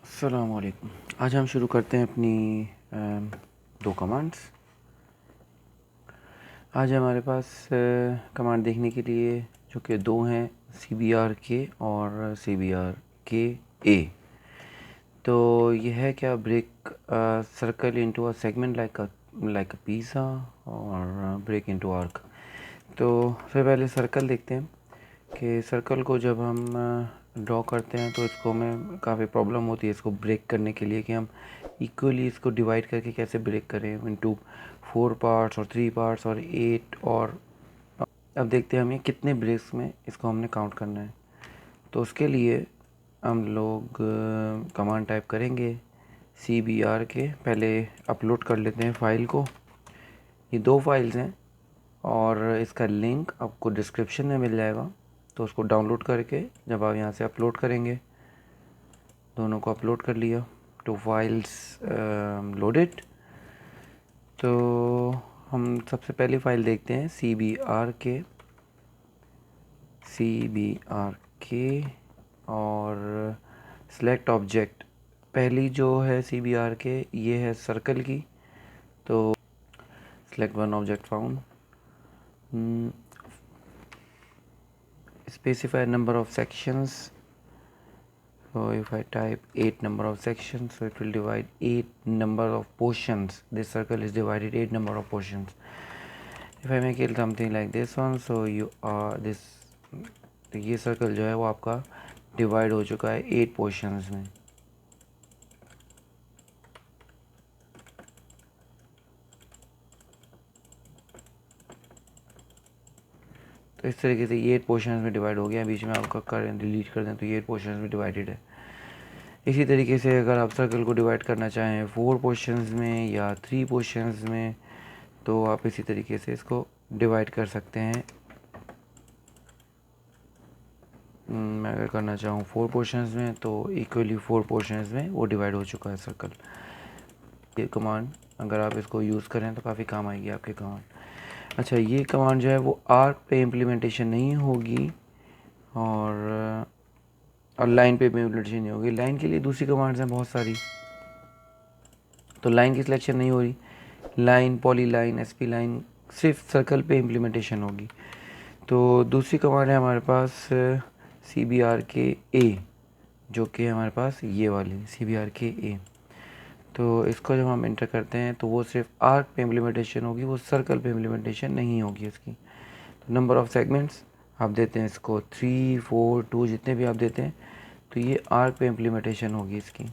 अस्सलाम वालेकुम। आज हम शुरू करते हैं अपनी दो कमांड्स। आज हमारे पास कमांड देखने के लिए जो कि दो हैं, CBRK और CBRKA। तो यह है क्या, break circle into a segment like a pizza और ब्रेक इनटू आर्क। तो सबसे पहले सर्कल देखते हैं कि सर्कल को जब हम ड्रॉ करते हैं तो इसको हमें काफ़ी प्रॉब्लम होती है इसको ब्रेक करने के लिए कि हम इक्वली इसको डिवाइड करके कैसे ब्रेक करें इनटू 4 पार्ट्स और 3 पार्ट्स और 8। और अब देखते हैं हमें कितने ब्रेक्स में इसको हमने काउंट करना है। तो उसके लिए हम लोग कमांड टाइप करेंगे CBRK। पहले अपलोड कर लेते हैं फ़ाइल को। ये दो फाइल्स हैं और इसका लिंक आपको डिस्क्रिप्शन में मिल जाएगा, तो उसको डाउनलोड करके जब आप यहाँ से अपलोड करेंगे, दोनों को अपलोड कर लिया, टू फाइल्स लोडेड। तो हम सबसे पहली फ़ाइल देखते हैं CBRK और सेलेक्ट ऑब्जेक्ट। पहली जो है CBRK ये है सर्कल की, तो select one object found, specify number of sections. So if I type 8 number of sections, so it will divide 8 number of portions. This circle is divided 8 number of portions. If I make it something like this one, so you are this, तो ये circle जो है वो आपका divide हो चुका है 8 portions में। तो इस तरीके से ये 8 पोर्शंस में डिवाइड हो गया। बीच में आपका करें डिलीट कर दें तो ये 8 पोर्शंस में डिवाइडेड है। इसी तरीके से अगर आप सर्कल को डिवाइड करना चाहें 4 पोर्शंस में या 3 पोर्शंस में, तो आप इसी तरीके से इसको डिवाइड कर सकते हैं। मैं अगर करना चाहूँ 4 पोर्शंस में, तो इक्वली 4 पोर्शंस में वो डिवाइड हो चुका है सर्कल। ये कमांड अगर आप इसको यूज़ करें तो काफ़ी काम आएगी आपके कमांड। अच्छा, ये कमांड जो है वो आर्क पे इम्प्लीमेंटेशन नहीं होगी और लाइन पे भी इम्प्लीमेंटेशन नहीं होगी। लाइन के लिए दूसरी कमांड्स हैं बहुत सारी, तो लाइन की सिलेक्शन नहीं हो रही। Line, poly line, SP line, सिर्फ सर्कल पे इम्प्लीमेंटेशन होगी। तो दूसरी कमांड है हमारे पास CBRKA, जो कि हमारे पास ये वाली CBRKA। तो इसको जब हम इंटर करते हैं तो वो सिर्फ आर्क पे इम्प्लीमेंटेशन होगी, वो सर्कल पे इम्प्लीमेंटेशन नहीं होगी इसकी। तो नंबर ऑफ़ सेगमेंट्स आप देते हैं इसको 3, 4, 2 जितने भी आप देते हैं, तो ये आर्क पे इम्प्लीमेंटेशन होगी इसकी,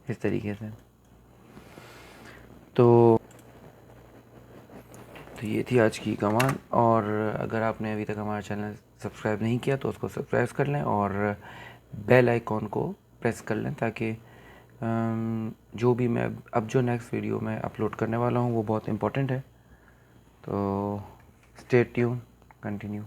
इस तरीके से। तो ये थी आज की कमांड। और अगर आपने अभी तक हमारा चैनल सब्सक्राइब नहीं किया तो उसको सब्सक्राइब कर लें और बेल आइकॉन को प्रेस कर लें, ताकि जो भी मैं अब जो नेक्स्ट वीडियो मैं अपलोड करने वाला हूँ वो बहुत इम्पोर्टेंट है। तो स्टे ट्यून, कंटिन्यू।